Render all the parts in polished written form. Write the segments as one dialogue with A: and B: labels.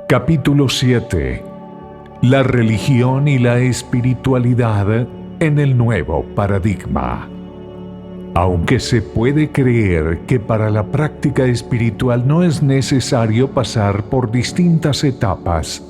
A: Capítulo 7. La religión y la espiritualidad en el nuevo paradigma. Aunque se puede creer que para la práctica espiritual no es necesario pasar por distintas etapas,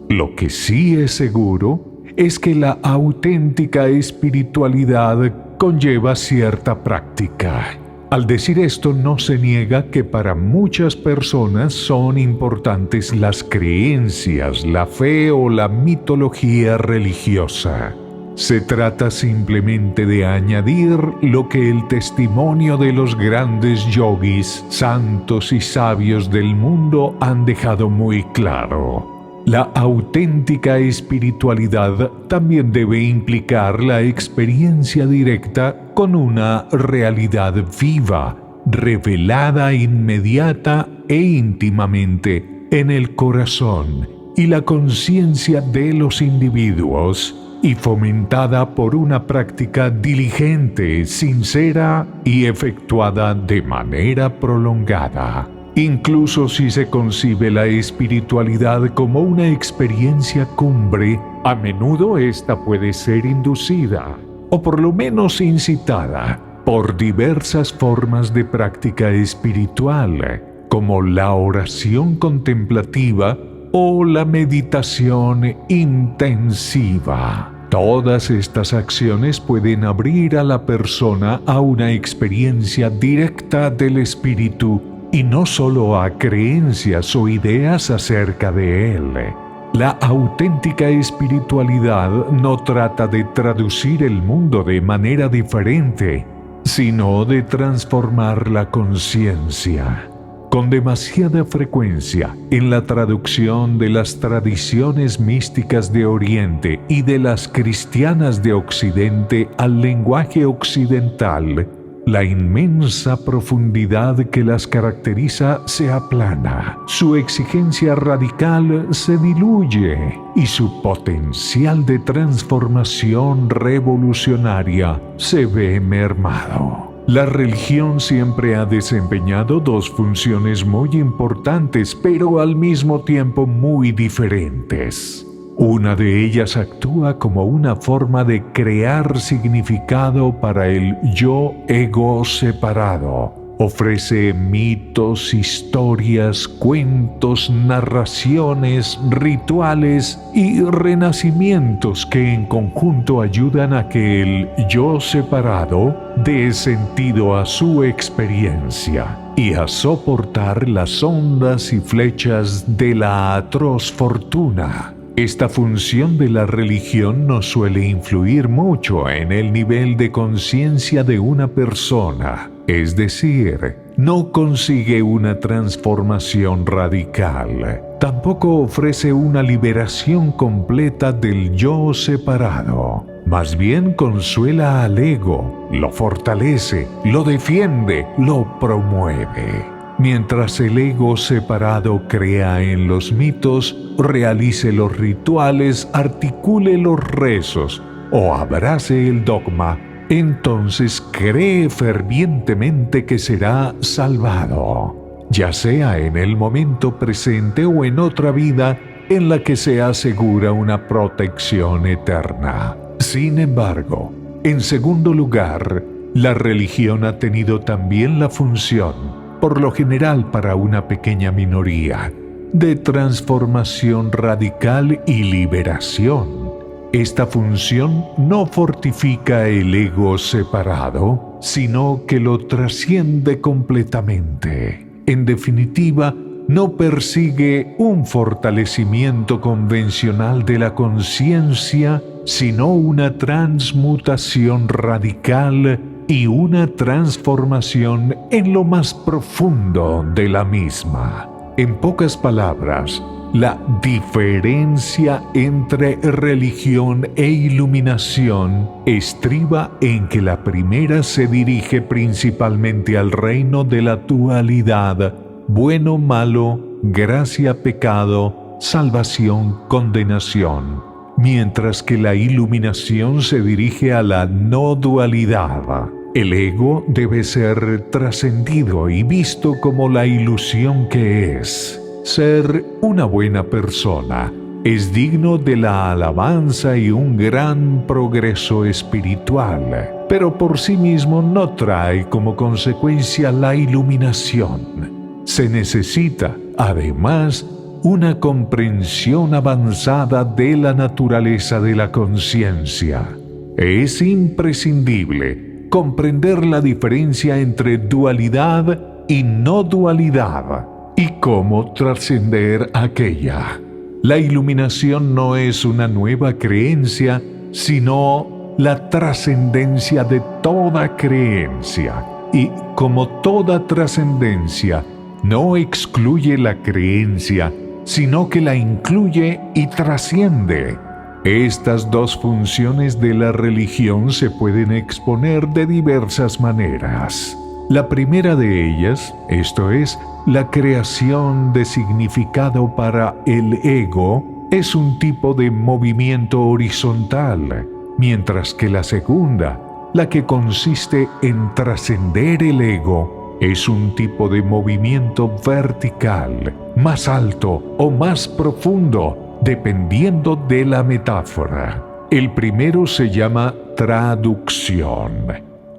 A: lo que sí es seguro es que la auténtica espiritualidad conlleva cierta práctica. Al decir esto, no se niega que para muchas personas son importantes las creencias, la fe o la mitología religiosa. Se trata simplemente de añadir lo que el testimonio de los grandes yogis, santos y sabios del mundo han dejado muy claro. La auténtica espiritualidad también debe implicar la experiencia directa con una realidad viva, revelada inmediata e íntimamente en el corazón y la conciencia de los individuos, y fomentada por una práctica diligente, sincera y efectuada de manera prolongada. Incluso si se concibe la espiritualidad como una experiencia cumbre, a menudo esta puede ser inducida, o por lo menos incitada, por diversas formas de práctica espiritual, como la oración contemplativa o la meditación intensiva. Todas estas acciones pueden abrir a la persona a una experiencia directa del espíritu y no solo a creencias o ideas acerca de él. La auténtica espiritualidad no trata de traducir el mundo de manera diferente, sino de transformar la conciencia. Con demasiada frecuencia, en la traducción de las tradiciones místicas de Oriente y de las cristianas de Occidente al lenguaje occidental, la inmensa profundidad que las caracteriza se aplana, su exigencia radical se diluye y su potencial de transformación revolucionaria se ve mermado. La religión siempre ha desempeñado dos funciones muy importantes, pero al mismo tiempo muy diferentes. Una de ellas actúa como una forma de crear significado para el yo-ego separado. Ofrece mitos, historias, cuentos, narraciones, rituales y renacimientos que en conjunto ayudan a que el yo separado dé sentido a su experiencia y a soportar las ondas y flechas de la atroz fortuna. Esta función de la religión no suele influir mucho en el nivel de conciencia de una persona, es decir, no consigue una transformación radical. Tampoco ofrece una liberación completa del yo separado. Más bien consuela al ego, lo fortalece, lo defiende, lo promueve. Mientras el ego separado crea en los mitos, realice los rituales, articule los rezos o abrace el dogma, entonces cree fervientemente que será salvado, ya sea en el momento presente o en otra vida en la que se asegura una protección eterna. Sin embargo, en segundo lugar, la religión ha tenido también la función, por lo general para una pequeña minoría, de transformación radical y liberación. Esta función no fortifica el ego separado, sino que lo trasciende completamente. En definitiva, no persigue un fortalecimiento convencional de la conciencia, sino una transmutación radical y una transformación en lo más profundo de la misma. En pocas palabras, la diferencia entre religión e iluminación estriba en que la primera se dirige principalmente al reino de la dualidad, bueno, malo, gracia, pecado, salvación, condenación, mientras que la iluminación se dirige a la no dualidad. El ego debe ser trascendido y visto como la ilusión que es. ser una buena persona. Es digno de la alabanza y un gran progreso espiritual, pero por sí mismo no trae como consecuencia la iluminación. Se necesita, además, una comprensión avanzada de la naturaleza de la conciencia. Es imprescindible comprender la diferencia entre dualidad y no dualidad y cómo trascender aquella. La iluminación no es una nueva creencia, sino la trascendencia de toda creencia. Y como toda trascendencia, no excluye la creencia, sino que la incluye y trasciende. Estas dos funciones de la religión se pueden exponer de diversas maneras. La primera de ellas, esto es, la creación de significado para el ego, es un tipo de movimiento horizontal, mientras que la segunda, la que consiste en trascender el ego, es un tipo de movimiento vertical, más alto o más profundo, dependiendo de la metáfora. El primero se llama traducción,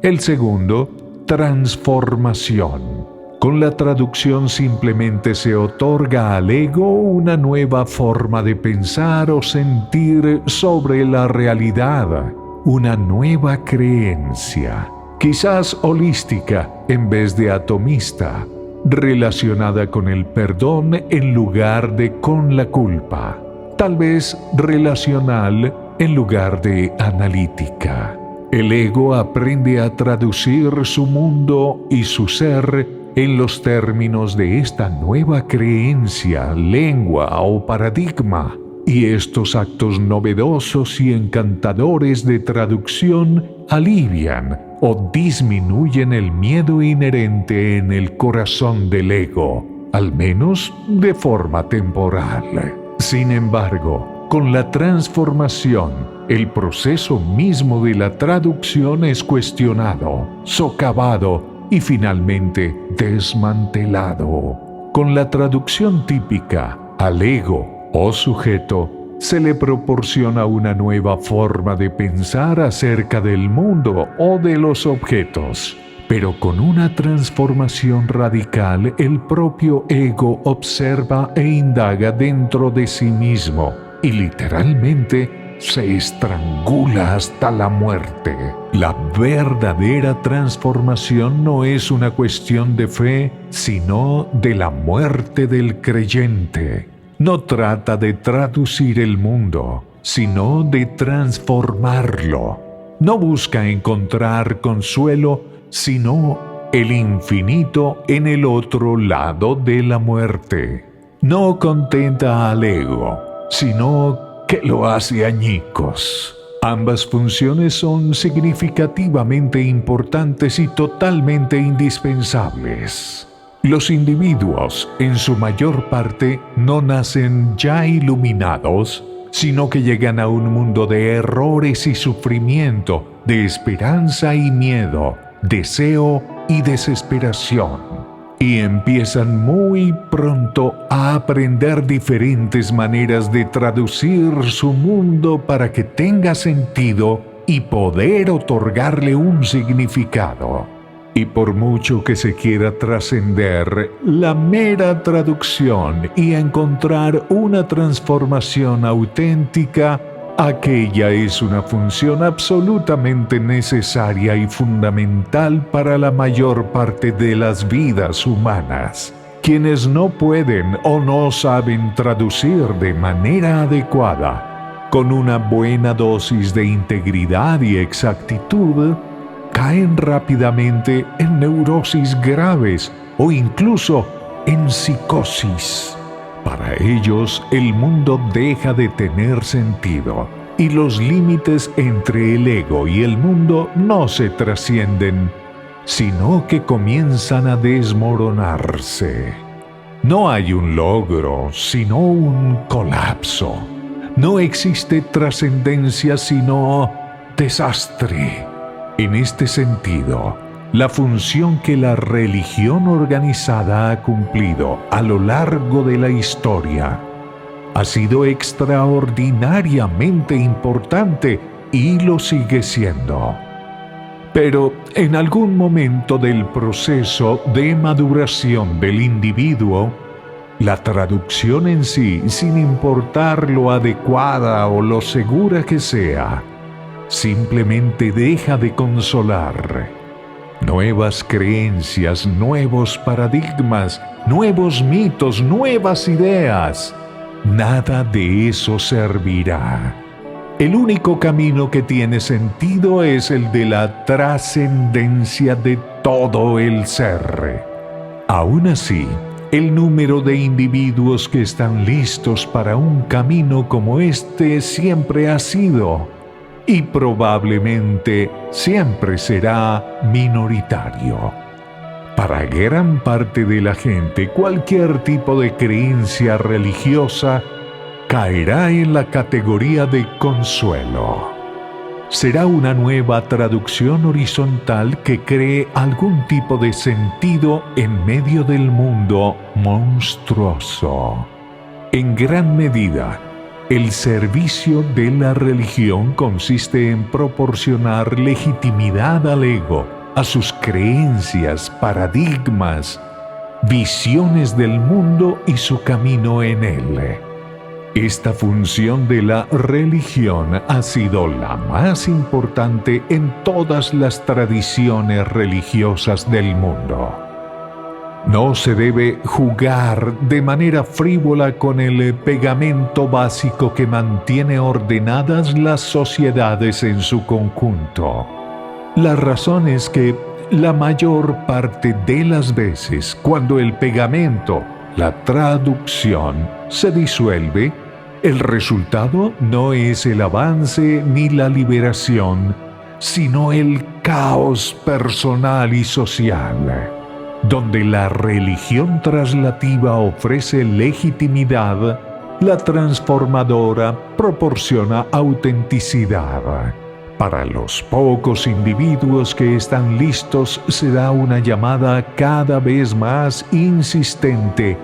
A: el segundo, transformación. Con la traducción simplemente se otorga al ego una nueva forma de pensar o sentir sobre la realidad, una nueva creencia, quizás holística en vez de atomista, relacionada con el perdón en lugar de con la culpa, tal vez relacional en lugar de analítica. El ego aprende a traducir su mundo y su ser en los términos de esta nueva creencia, lengua o paradigma, y estos actos novedosos y encantadores de traducción alivian o disminuyen el miedo inherente en el corazón del ego, al menos de forma temporal. Sin embargo, con la transformación, el proceso mismo de la traducción es cuestionado, socavado y finalmente desmantelado. Con la traducción típica, al ego o sujeto se le proporciona una nueva forma de pensar acerca del mundo o de los objetos. Pero con una transformación radical, el propio ego observa e indaga dentro de sí mismo y literalmente se estrangula hasta la muerte. La verdadera transformación no es una cuestión de fe, sino de la muerte del creyente. No trata de traducir el mundo, sino de transformarlo. No busca encontrar consuelo, sino el infinito en el otro lado de la muerte. No contenta al ego, sino que lo hace añicos. Ambas funciones son significativamente importantes y totalmente indispensables. Los individuos, en su mayor parte, no nacen ya iluminados, sino que llegan a un mundo de errores y sufrimiento, de esperanza y miedo, deseo y desesperación. Y empiezan muy pronto a aprender diferentes maneras de traducir su mundo para que tenga sentido y poder otorgarle un significado. Y por mucho que se quiera trascender la mera traducción y encontrar una transformación auténtica, aquella es una función absolutamente necesaria y fundamental para la mayor parte de las vidas humanas. Quienes no pueden o no saben traducir de manera adecuada, con una buena dosis de integridad y exactitud, caen rápidamente en neurosis graves o incluso en psicosis. Para ellos, el mundo deja de tener sentido y los límites entre el ego y el mundo no se trascienden, sino que comienzan a desmoronarse. No hay un logro, sino un colapso. No existe trascendencia, sino desastre. En este sentido, la función que la religión organizada ha cumplido a lo largo de la historia ha sido extraordinariamente importante y lo sigue siendo. Pero en algún momento del proceso de maduración del individuo, la traducción en sí, sin importar lo adecuada o lo segura que sea, simplemente deja de consolar. Nuevas creencias, nuevos paradigmas, nuevos mitos, nuevas ideas. Nada de eso servirá. El único camino que tiene sentido es el de la trascendencia de todo el ser. Aún así, el número de individuos que están listos para un camino como este siempre ha sido, y probablemente siempre será, minoritario. Para gran parte de la gente, cualquier tipo de creencia religiosa caerá en la categoría de consuelo. Será una nueva traducción horizontal que cree algún tipo de sentido en medio del mundo monstruoso. En gran medida, el servicio de la religión consiste en proporcionar legitimidad al ego, a sus creencias, paradigmas, visiones del mundo y su camino en él. Esta función de la religión ha sido la más importante en todas las tradiciones religiosas del mundo. No se debe jugar de manera frívola con el pegamento básico que mantiene ordenadas las sociedades en su conjunto. La razón es que la mayor parte de las veces, cuando el pegamento, la traducción, se disuelve, el resultado no es el avance ni la liberación, sino el caos personal y social, donde la religión traslativa ofrece legitimidad, la transformadora proporciona autenticidad. Para los pocos individuos que están listos se da una llamada cada vez más insistente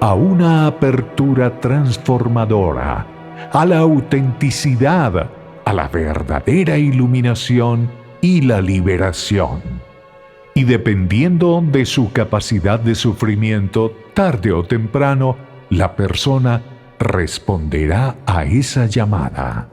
A: a una apertura transformadora, a la autenticidad, a la verdadera iluminación y la liberación. Y dependiendo de su capacidad de sufrimiento, tarde o temprano, la persona responderá a esa llamada.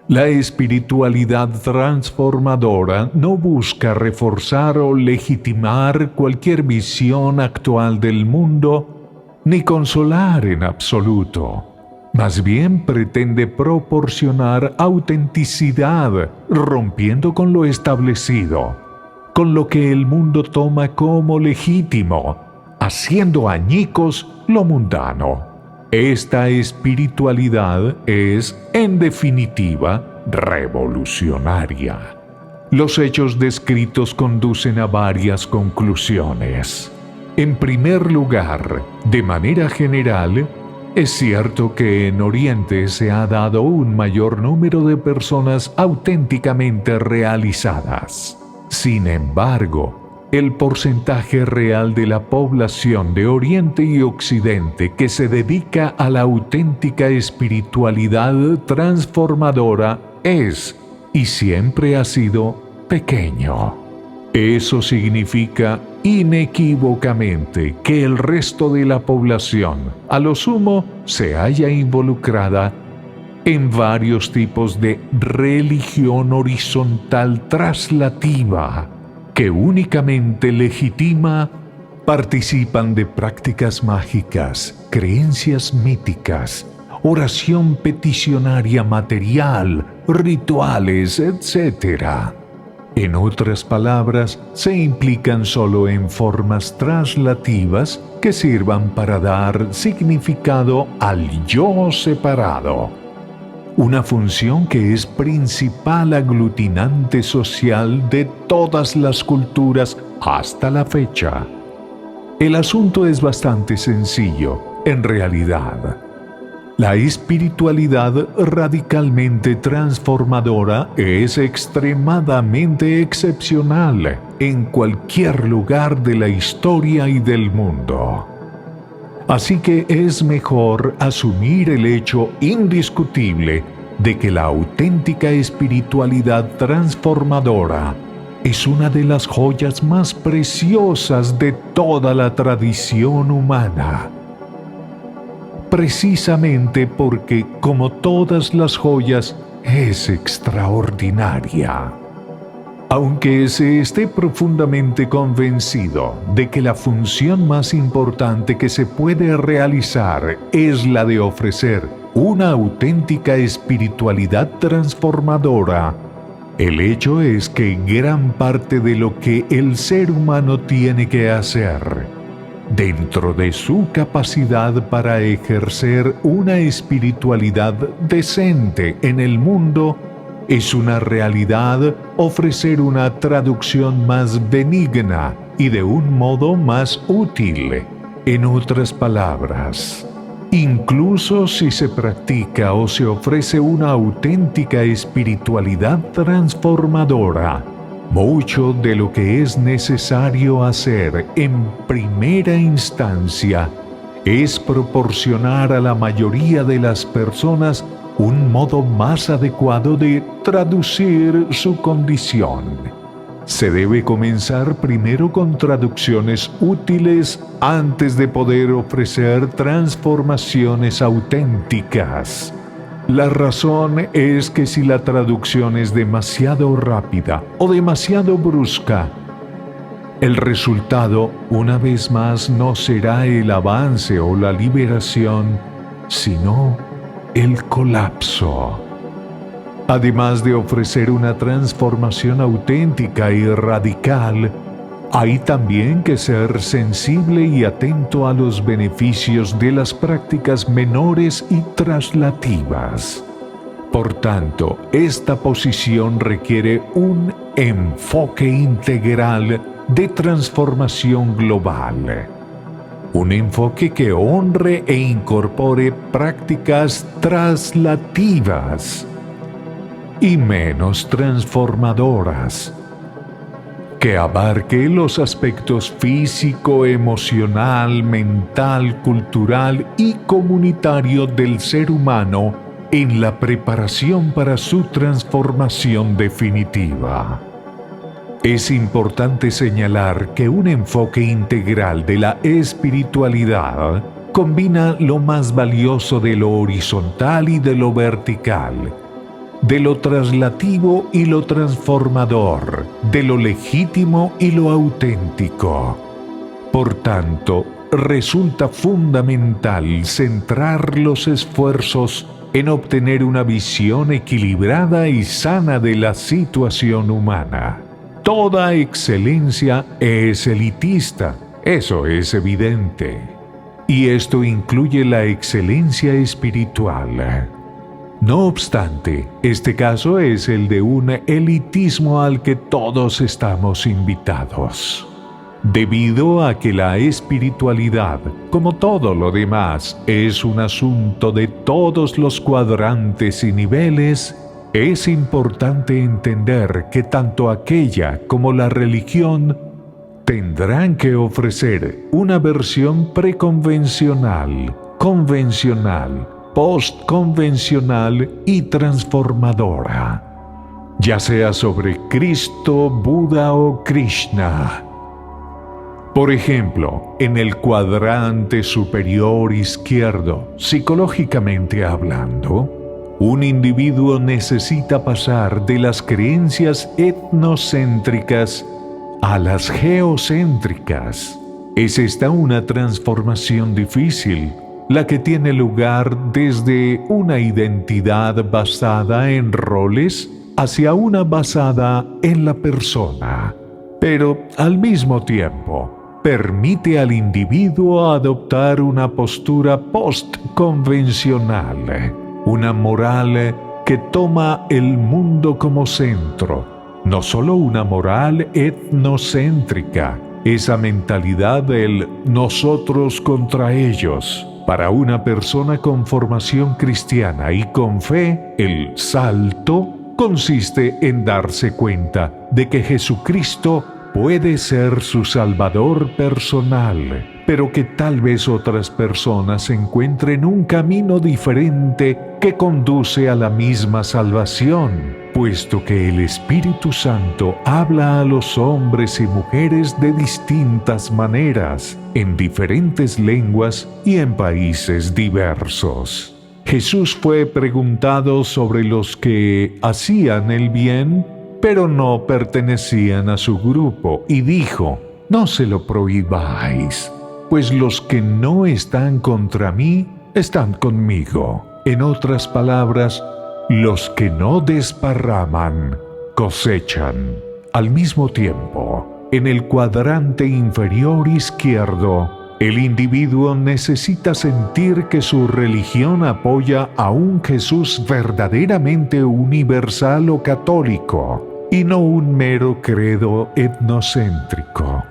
A: La espiritualidad transformadora no busca reforzar o legitimar cualquier visión actual del mundo, ni consolar en absoluto. Más bien pretende proporcionar autenticidad, rompiendo con lo establecido, con lo que el mundo toma como legítimo, haciendo añicos lo mundano. Esta espiritualidad es, en definitiva, revolucionaria. Los hechos descritos conducen a varias conclusiones. En primer lugar, de manera general, es cierto que en Oriente se ha dado un mayor número de personas auténticamente realizadas. Sin embargo, el porcentaje real de la población de Oriente y Occidente que se dedica a la auténtica espiritualidad transformadora es, y siempre ha sido, pequeño. Eso significa inequívocamente que el resto de la población, a lo sumo, se halla involucrada en varios tipos de religión horizontal traslativa que únicamente legitima, participan de prácticas mágicas, creencias míticas, oración peticionaria material, rituales, etc. En otras palabras, se implican solo en formas traslativas que sirvan para dar significado al yo separado, una función que es principal aglutinante social de todas las culturas hasta la fecha. El asunto es bastante sencillo, en realidad. La espiritualidad radicalmente transformadora es extremadamente excepcional en cualquier lugar de la historia y del mundo. Así que es mejor asumir el hecho indiscutible de que la auténtica espiritualidad transformadora es una de las joyas más preciosas de toda la tradición humana. Precisamente porque, como todas las joyas, es extraordinaria. Aunque se esté profundamente convencido de que la función más importante que se puede realizar es la de ofrecer una auténtica espiritualidad transformadora, el hecho es que gran parte de lo que el ser humano tiene que hacer, dentro de su capacidad para ejercer una espiritualidad decente en el mundo, es una realidad ofrecer una traducción más benigna y de un modo más útil. En otras palabras, incluso si se practica o se ofrece una auténtica espiritualidad transformadora, mucho de lo que es necesario hacer en primera instancia es proporcionar a la mayoría de las personas un modo más adecuado de traducir su condición. Se debe comenzar primero con traducciones útiles antes de poder ofrecer transformaciones auténticas. La razón es que si la traducción es demasiado rápida o demasiado brusca, el resultado, una vez más, no será el avance o la liberación, sino el colapso. Además de ofrecer una transformación auténtica y radical, hay también que ser sensible y atento a los beneficios de las prácticas menores y traslativas. Por tanto, esta posición requiere un enfoque integral de transformación global. Un enfoque que honre e incorpore prácticas traslativas y menos transformadoras, que abarque los aspectos físico, emocional, mental, cultural y comunitario del ser humano en la preparación para su transformación definitiva. Es importante señalar que un enfoque integral de la espiritualidad combina lo más valioso de lo horizontal y de lo vertical, de lo traslativo y lo transformador, de lo legítimo y lo auténtico. Por tanto, resulta fundamental centrar los esfuerzos en obtener una visión equilibrada y sana de la situación humana. Toda excelencia es elitista, eso es evidente. Y esto incluye la excelencia espiritual. No obstante, este caso es el de un elitismo al que todos estamos invitados. Debido a que la espiritualidad, como todo lo demás, es un asunto de todos los cuadrantes y niveles, es importante entender que tanto aquella como la religión tendrán que ofrecer una versión preconvencional, convencional, postconvencional y transformadora, ya sea sobre Cristo, Buda o Krishna. Por ejemplo, en el cuadrante superior izquierdo, psicológicamente hablando, un individuo necesita pasar de las creencias etnocéntricas a las geocéntricas. Es esta una transformación difícil, la que tiene lugar desde una identidad basada en roles hacia una basada en la persona, pero al mismo tiempo permite al individuo adoptar una postura postconvencional, una moral que toma el mundo como centro, no solo una moral etnocéntrica, esa mentalidad del nosotros contra ellos, Para una persona con formación cristiana y con fe, el salto consiste en darse cuenta de que Jesucristo puede ser su Salvador personal, pero que tal vez otras personas encuentren un camino diferente que conduce a la misma salvación, puesto que el Espíritu Santo habla a los hombres y mujeres de distintas maneras, en diferentes lenguas y en países diversos. Jesús fue preguntado sobre los que hacían el bien, pero no pertenecían a su grupo, y dijo: no se lo prohibáis, pues los que no están contra mí, están conmigo. En otras palabras, los que no desparraman, cosechan. Al mismo tiempo, en el cuadrante inferior izquierdo, el individuo necesita sentir que su religión apoya a un Jesús verdaderamente universal o católico, y no un mero credo etnocéntrico.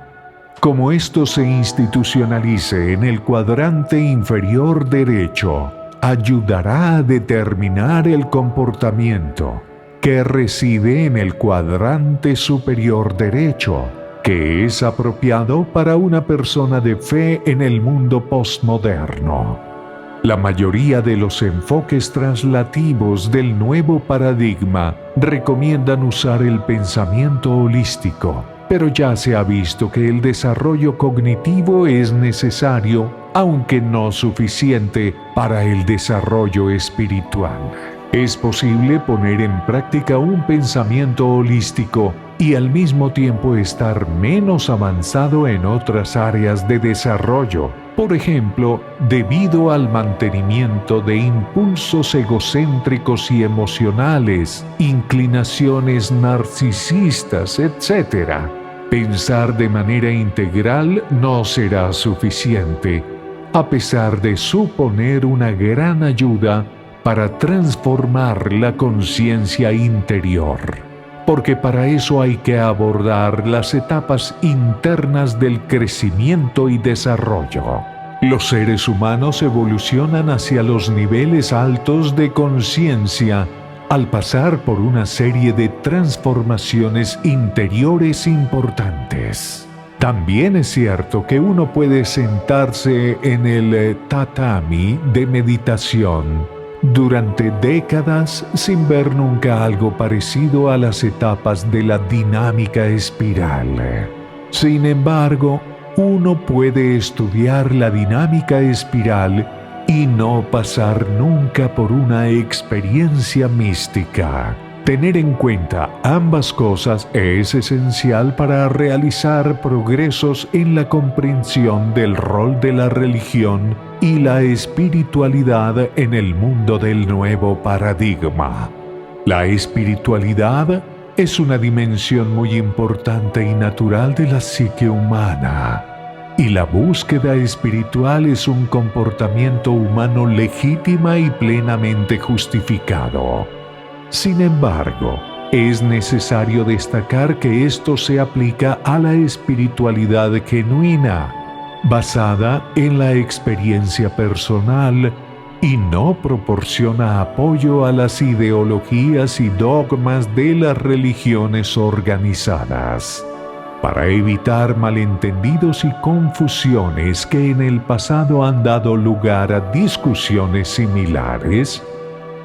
A: Como esto se institucionalice en el cuadrante inferior derecho, ayudará a determinar el comportamiento que reside en el cuadrante superior derecho, que es apropiado para una persona de fe en el mundo postmoderno. La mayoría de los enfoques translativos del nuevo paradigma recomiendan usar el pensamiento holístico, pero ya se ha visto que el desarrollo cognitivo es necesario, aunque no suficiente, para el desarrollo espiritual. Es posible poner en práctica un pensamiento holístico y al mismo tiempo estar menos avanzado en otras áreas de desarrollo, por ejemplo, debido al mantenimiento de impulsos egocéntricos y emocionales, inclinaciones narcisistas, etc. Pensar de manera integral no será suficiente, a pesar de suponer una gran ayuda para transformar la conciencia interior, porque para eso hay que abordar las etapas internas del crecimiento y desarrollo. Los seres humanos evolucionan hacia los niveles altos de conciencia al pasar por una serie de transformaciones interiores importantes. También es cierto que uno puede sentarse en el tatami de meditación durante décadas sin ver nunca algo parecido a las etapas de la dinámica espiral. Sin embargo, uno puede estudiar la dinámica espiral y no pasar nunca por una experiencia mística. Tener en cuenta ambas cosas es esencial para realizar progresos en la comprensión del rol de la religión y la espiritualidad en el mundo del nuevo paradigma. La espiritualidad es una dimensión muy importante y natural de la psique humana, y la búsqueda espiritual es un comportamiento humano legítima y plenamente justificado. Sin embargo, es necesario destacar que esto se aplica a la espiritualidad genuina, basada en la experiencia personal, y no proporciona apoyo a las ideologías y dogmas de las religiones organizadas. Para evitar malentendidos y confusiones que en el pasado han dado lugar a discusiones similares,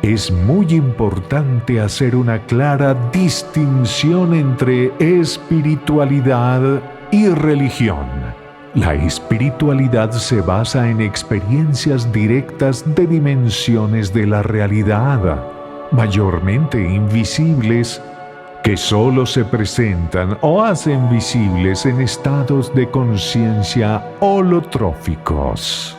A: es muy importante hacer una clara distinción entre espiritualidad y religión. La espiritualidad se basa en experiencias directas de dimensiones de la realidad, mayormente invisibles, que solo se presentan o hacen visibles en estados de conciencia holotróficos.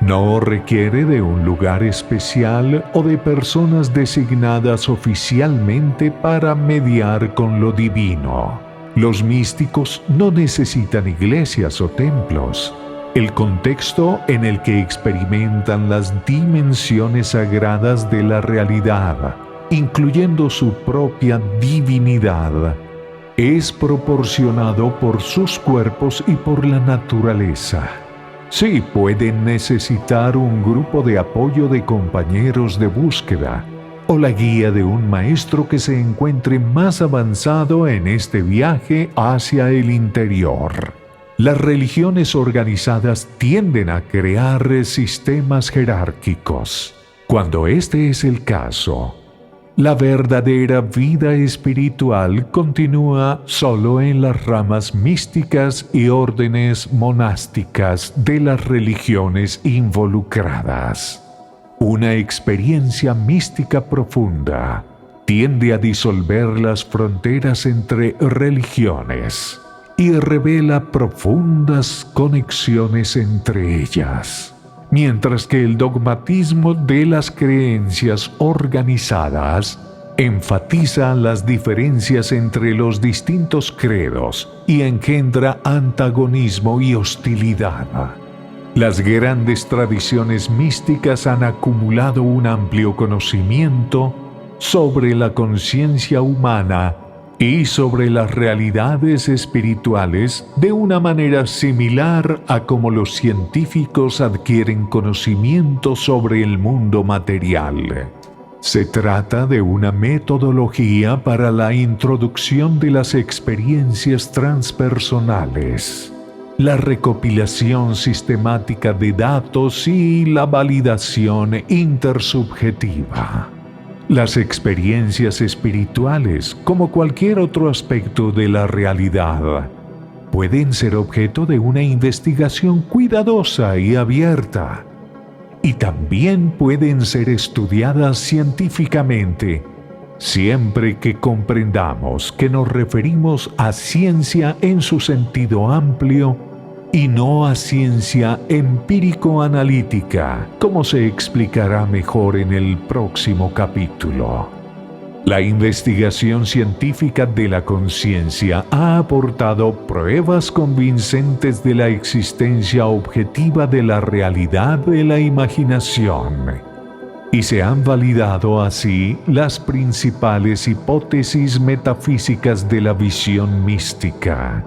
A: No requiere de un lugar especial o de personas designadas oficialmente para mediar con lo divino. Los místicos no necesitan iglesias o templos. El contexto en el que experimentan las dimensiones sagradas de la realidad, incluyendo su propia divinidad, es proporcionado por sus cuerpos y por la naturaleza. Sí, pueden necesitar un grupo de apoyo de compañeros de búsqueda o la guía de un maestro que se encuentre más avanzado en este viaje hacia el interior. Las religiones organizadas tienden a crear sistemas jerárquicos. Cuando este es el caso, la verdadera vida espiritual continúa solo en las ramas místicas y órdenes monásticas de las religiones involucradas. Una experiencia mística profunda tiende a disolver las fronteras entre religiones y revela profundas conexiones entre ellas, mientras que el dogmatismo de las creencias organizadas enfatiza las diferencias entre los distintos credos y engendra antagonismo y hostilidad. Las grandes tradiciones místicas han acumulado un amplio conocimiento sobre la conciencia humana y sobre las realidades espirituales de una manera similar a como los científicos adquieren conocimiento sobre el mundo material. Se trata de una metodología para la introducción de las experiencias transpersonales, la recopilación sistemática de datos y la validación intersubjetiva. Las experiencias espirituales, como cualquier otro aspecto de la realidad, pueden ser objeto de una investigación cuidadosa y abierta, y también pueden ser estudiadas científicamente, siempre que comprendamos que nos referimos a ciencia en su sentido amplio y no a ciencia empírico-analítica, como se explicará mejor en el próximo capítulo. La investigación científica de la conciencia ha aportado pruebas convincentes de la existencia objetiva de la realidad de la imaginación, y se han validado así las principales hipótesis metafísicas de la visión mística.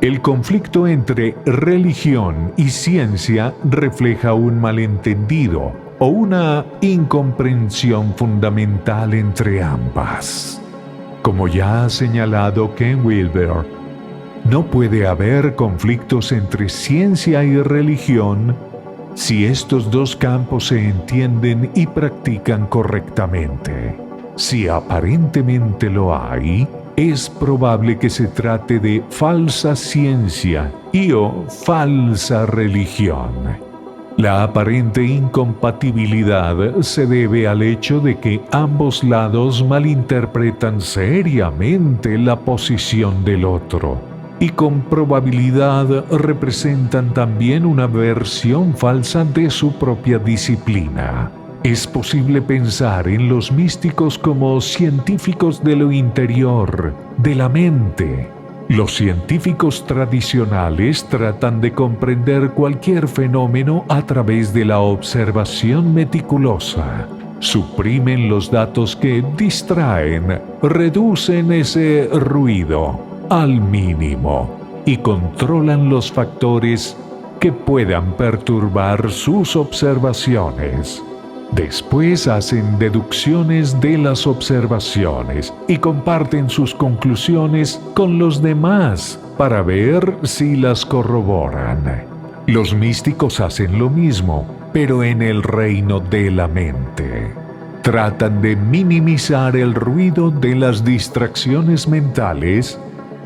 A: El conflicto entre religión y ciencia refleja un malentendido o una incomprensión fundamental entre ambas. Como ya ha señalado Ken Wilber, no puede haber conflictos entre ciencia y religión si estos dos campos se entienden y practican correctamente. Si aparentemente lo hay, es probable que se trate de falsa ciencia o falsa religión. La aparente incompatibilidad se debe al hecho de que ambos lados malinterpretan seriamente la posición del otro, y con probabilidad representan también una versión falsa de su propia disciplina. Es posible pensar en los místicos como científicos de lo interior, de la mente. Los científicos tradicionales tratan de comprender cualquier fenómeno a través de la observación meticulosa. Suprimen los datos que distraen, reducen ese ruido al mínimo y controlan los factores que puedan perturbar sus observaciones. Después hacen deducciones de las observaciones y comparten sus conclusiones con los demás para ver si las corroboran. Los místicos hacen lo mismo, pero en el reino de la mente. Tratan de minimizar el ruido de las distracciones mentales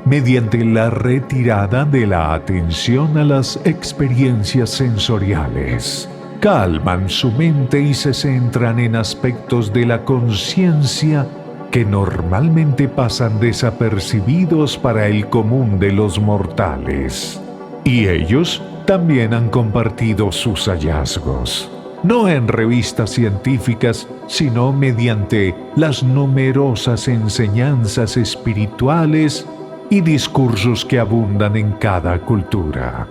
A: mediante la retirada de la atención a las experiencias sensoriales. Calman su mente y se centran en aspectos de la conciencia que normalmente pasan desapercibidos para el común de los mortales. Y ellos también han compartido sus hallazgos, no en revistas científicas, sino mediante las numerosas enseñanzas espirituales y discursos que abundan en cada cultura.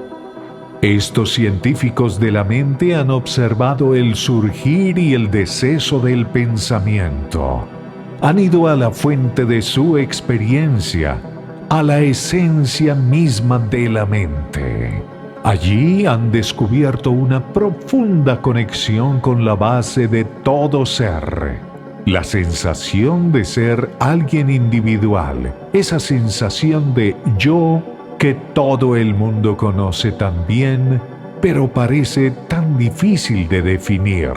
A: Estos científicos de la mente han observado el surgir y el deceso del pensamiento. Han ido a la fuente de su experiencia, a la esencia misma de la mente. Allí han descubierto una profunda conexión con la base de todo ser. La sensación de ser alguien individual, esa sensación de yo que todo el mundo conoce tan bien, pero parece tan difícil de definir.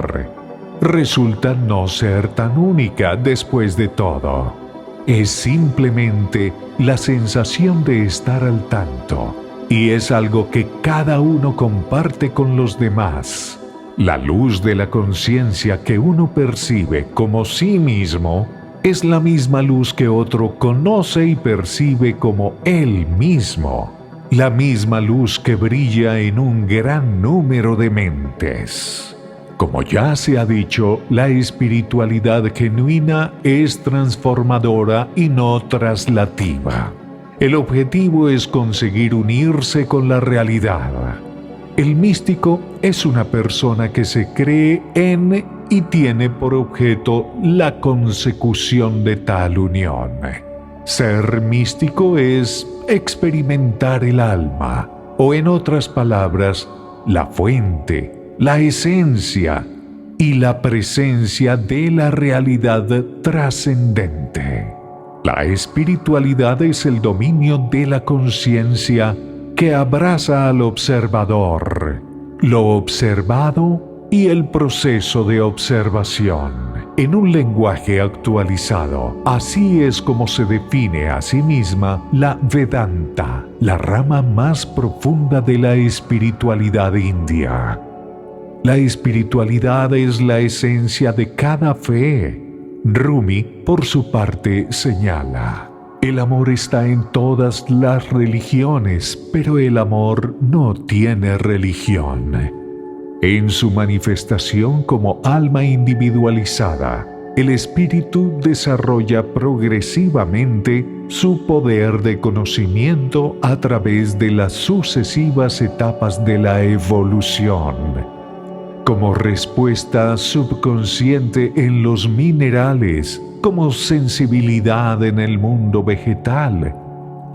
A: Resulta no ser tan única después de todo. Es simplemente la sensación de estar al tanto, y es algo que cada uno comparte con los demás. La luz de la conciencia que uno percibe como sí mismo es la misma luz que otro conoce y percibe como él mismo. La misma luz que brilla en un gran número de mentes. Como ya se ha dicho, la espiritualidad genuina es transformadora y no traslativa. El objetivo es conseguir unirse con la realidad. El místico es una persona que se cree en y tiene por objeto la consecución de tal unión. Ser místico es experimentar el alma, o en otras palabras, la fuente, la esencia y la presencia de la realidad trascendente. La espiritualidad es el dominio de la conciencia que abraza al observador, lo observado y el proceso de observación. En un lenguaje actualizado, así es como se define a sí misma la Vedanta, la rama más profunda de la espiritualidad india. La espiritualidad es la esencia de cada fe. Rumi, por su parte, señala: el amor está en todas las religiones, pero el amor no tiene religión. En su manifestación como alma individualizada, el espíritu desarrolla progresivamente su poder de conocimiento a través de las sucesivas etapas de la evolución. Como respuesta subconsciente en los minerales, como sensibilidad en el mundo vegetal,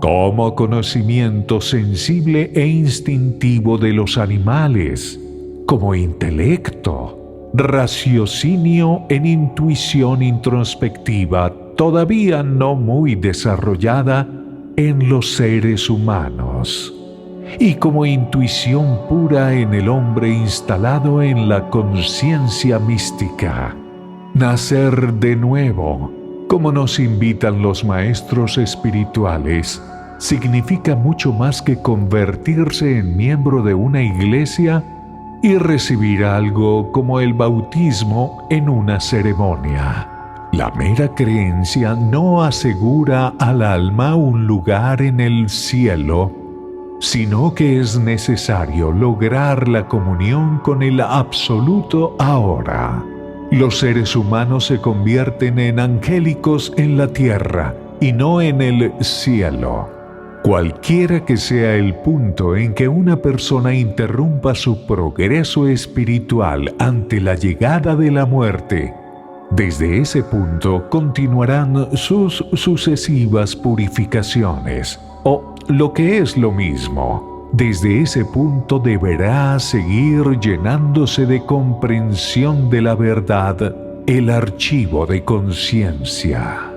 A: como conocimiento sensible e instintivo de los animales, como intelecto, raciocinio en intuición introspectiva todavía no muy desarrollada en los seres humanos, y como intuición pura en el hombre instalado en la conciencia mística. Nacer de nuevo, como nos invitan los maestros espirituales, significa mucho más que convertirse en miembro de una iglesia y recibir algo como el bautismo en una ceremonia. La mera creencia no asegura al alma un lugar en el cielo, sino que es necesario lograr la comunión con el absoluto ahora. Los seres humanos se convierten en angélicos en la tierra y no en el cielo. Cualquiera que sea el punto en que una persona interrumpa su progreso espiritual ante la llegada de la muerte, desde ese punto continuarán sus sucesivas purificaciones, o lo que es lo mismo, desde ese punto deberá seguir llenándose de comprensión de la verdad el archivo de conciencia.